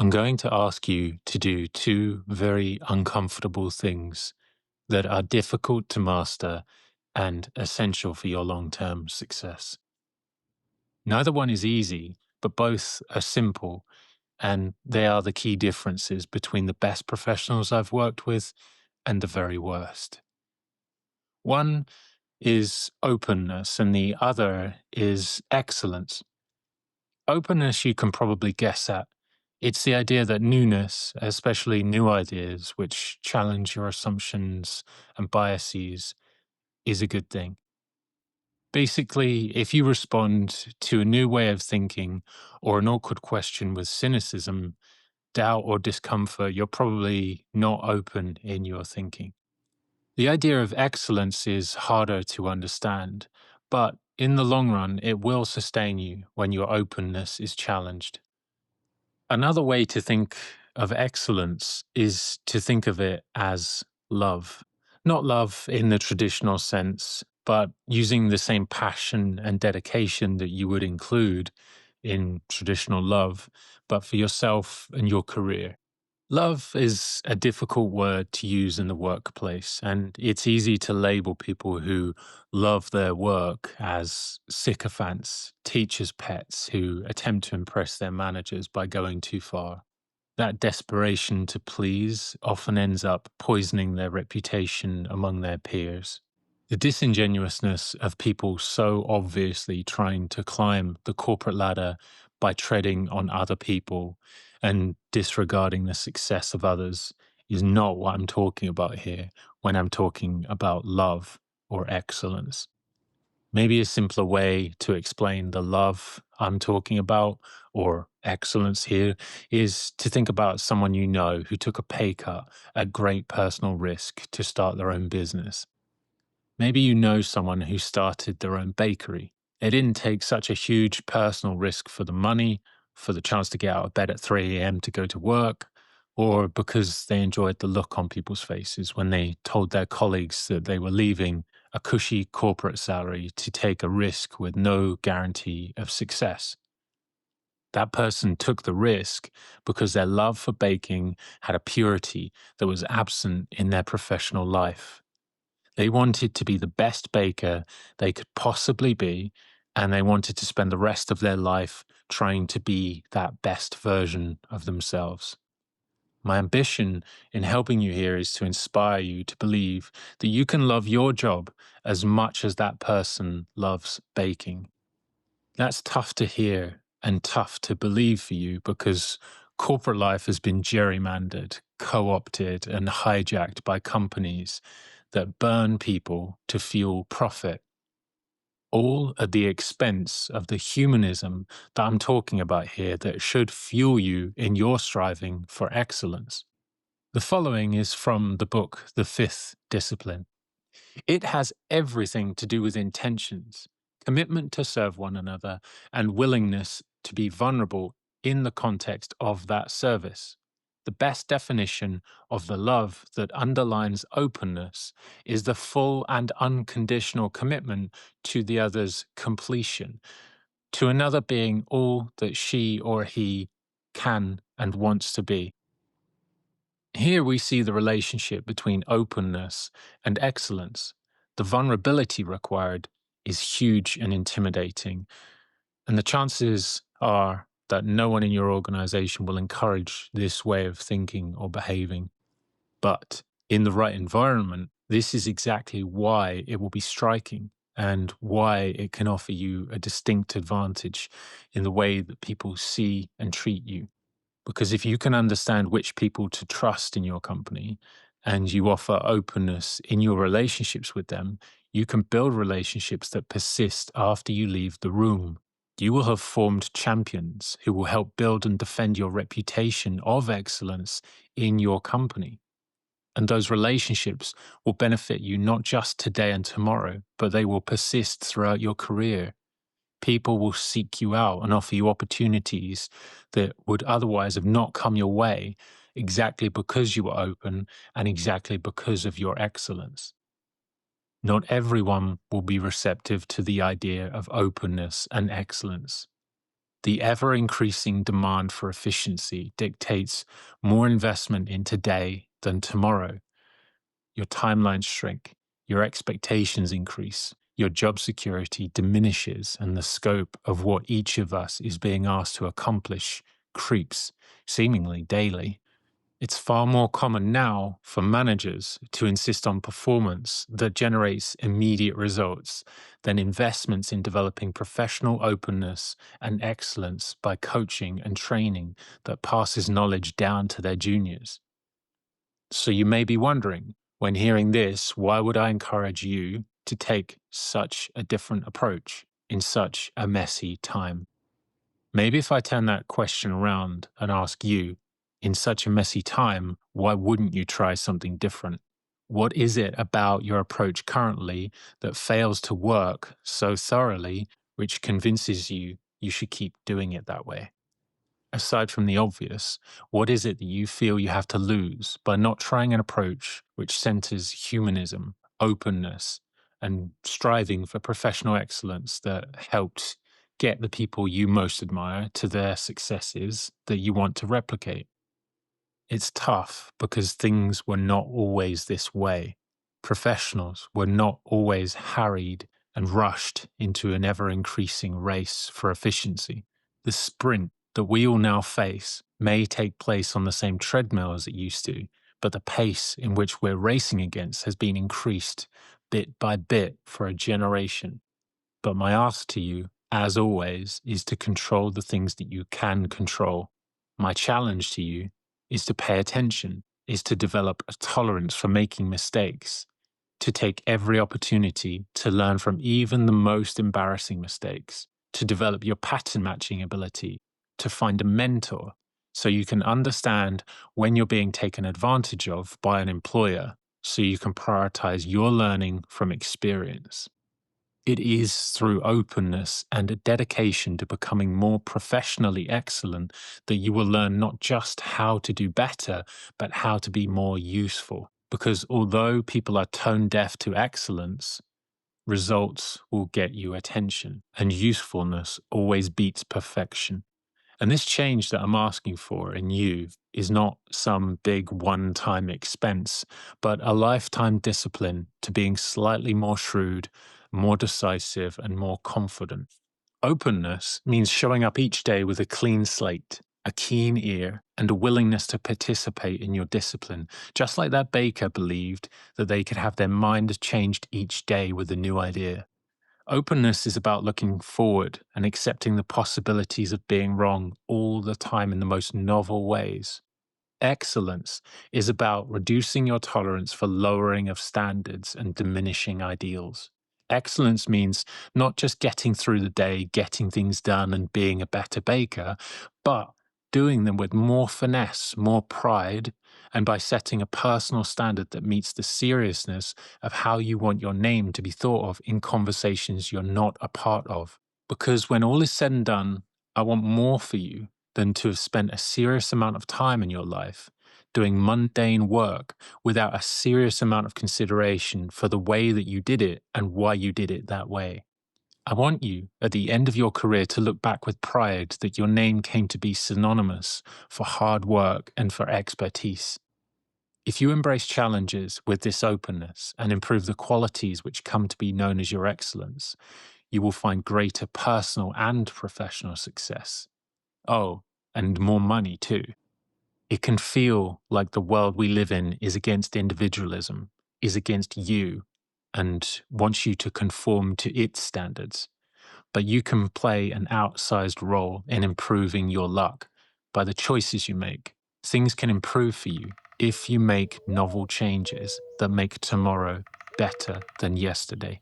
I'm going to ask you to do two very uncomfortable things that are difficult to master and essential for your long term success. Neither one is easy, but both are simple, and they are the key differences between the best professionals I've worked with and the very worst. One is openness, and the other is excellence. Openness, you can probably guess at. It's the idea that newness, especially new ideas which challenge your assumptions and biases, is a good thing. Basically, if you respond to a new way of thinking or an awkward question with cynicism, doubt, or discomfort, you're probably not open in your thinking. The idea of excellence is harder to understand, but in the long run, it will sustain you when your openness is challenged. Another way to think of excellence is to think of it as love. Not love in the traditional sense, but using the same passion and dedication that you would include in traditional love, but for yourself and your career. Love is a difficult word to use in the workplace, and it's easy to label people who love their work as sycophants, teachers' pets who attempt to impress their managers by going too far. That desperation to please often ends up poisoning their reputation among their peers. The disingenuousness of people so obviously trying to climb the corporate ladder by treading on other people and disregarding the success of others is not what I'm talking about here when I'm talking about love or excellence. Maybe a simpler way to explain the love I'm talking about, or excellence here, is to think about someone you know who took a pay cut at great personal risk to start their own business. Maybe you know someone who started their own bakery. They didn't take such a huge personal risk for the money, for the chance to get out of bed at 3 a.m. to go to work, or because they enjoyed the look on people's faces when they told their colleagues that they were leaving a cushy corporate salary to take a risk with no guarantee of success. That person took the risk because their love for baking had a purity that was absent in their professional life. They wanted to be the best baker they could possibly be, and they wanted to spend the rest of their life trying to be that best version of themselves. My ambition in helping you here is to inspire you to believe that you can love your job as much as that person loves baking. That's tough to hear and tough to believe for you because corporate life has been gerrymandered, co opted, and hijacked by companies that burn people to fuel profit, all at the expense of the humanism that I'm talking about here that should fuel you in your striving for excellence. The following is from the book, The Fifth Discipline. It has everything to do with intentions, commitment to serve one another, and willingness to be vulnerable in the context of that service. The best definition of the love that underlines openness is the full and unconditional commitment to the other's completion, to another being all that she or he can and wants to be. Here we see the relationship between openness and excellence. The vulnerability required is huge and intimidating, and the chances are that no one in your organization will encourage this way of thinking or behaving. But in the right environment, this is exactly why it will be striking and why it can offer you a distinct advantage in the way that people see and treat you. Because if you can understand which people to trust in your company and you offer openness in your relationships with them, you can build relationships that persist after you leave the room. You will have formed champions who will help build and defend your reputation of excellence in your company. And those relationships will benefit you not just today and tomorrow, but they will persist throughout your career. People will seek you out and offer you opportunities that would otherwise have not come your way exactly because you were open and exactly because of your excellence. Not everyone will be receptive to the idea of openness and excellence. The ever increasing demand for efficiency dictates more investment in today than tomorrow. Your timelines shrink, your expectations increase, your job security diminishes, and the scope of what each of us is being asked to accomplish creeps, seemingly daily. It's far more common now for managers to insist on performance that generates immediate results than investments in developing professional openness and excellence by coaching and training that passes knowledge down to their juniors. So you may be wondering, when hearing this, why would I encourage you to take such a different approach in such a messy time? Maybe if I turn that question around and ask you, in such a messy time, why wouldn't you try something different? What is it about your approach currently that fails to work so thoroughly, which convinces you you should keep doing it that way? Aside from the obvious, what is it that you feel you have to lose by not trying an approach which centers humanism, openness, and striving for professional excellence that helps get the people you most admire to their successes that you want to replicate? It's tough because things were not always this way. Professionals were not always harried and rushed into an ever increasing race for efficiency. The sprint that we all now face may take place on the same treadmill as it used to, but the pace in which we're racing against has been increased bit by bit for a generation. But my ask to you, as always, is to control the things that you can control. My challenge to you is to pay attention, is to develop a tolerance for making mistakes, to take every opportunity to learn from even the most embarrassing mistakes, to develop your pattern matching ability, to find a mentor so you can understand when you're being taken advantage of by an employer so you can prioritize your learning from experience. It is through openness and a dedication to becoming more professionally excellent that you will learn not just how to do better, but how to be more useful. Because although people are tone deaf to excellence, results will get you attention, and usefulness always beats perfection. And this change that I'm asking for in you is not some big one-time expense, but a lifetime discipline to being slightly more shrewd, more decisive, and more confident. Openness means showing up each day with a clean slate, a keen ear, and a willingness to participate in your discipline, just like that baker believed that they could have their mind changed each day with a new idea. Openness is about looking forward and accepting the possibilities of being wrong all the time in the most novel ways. Excellence is about reducing your tolerance for lowering of standards and diminishing ideals. Excellence means not just getting through the day, getting things done, and being a better baker, but doing them with more finesse, more pride, and by setting a personal standard that meets the seriousness of how you want your name to be thought of in conversations you're not a part of. Because when all is said and done, I want more for you than to have spent a serious amount of time in your life doing mundane work without a serious amount of consideration for the way that you did it and why you did it that way. I want you, at the end of your career, to look back with pride that your name came to be synonymous for hard work and for expertise. If you embrace challenges with this openness and improve the qualities which come to be known as your excellence, you will find greater personal and professional success. Oh, and more money too. It can feel like the world we live in is against individualism, is against you, and wants you to conform to its standards. But you can play an outsized role in improving your luck by the choices you make. Things can improve for you if you make novel changes that make tomorrow better than yesterday.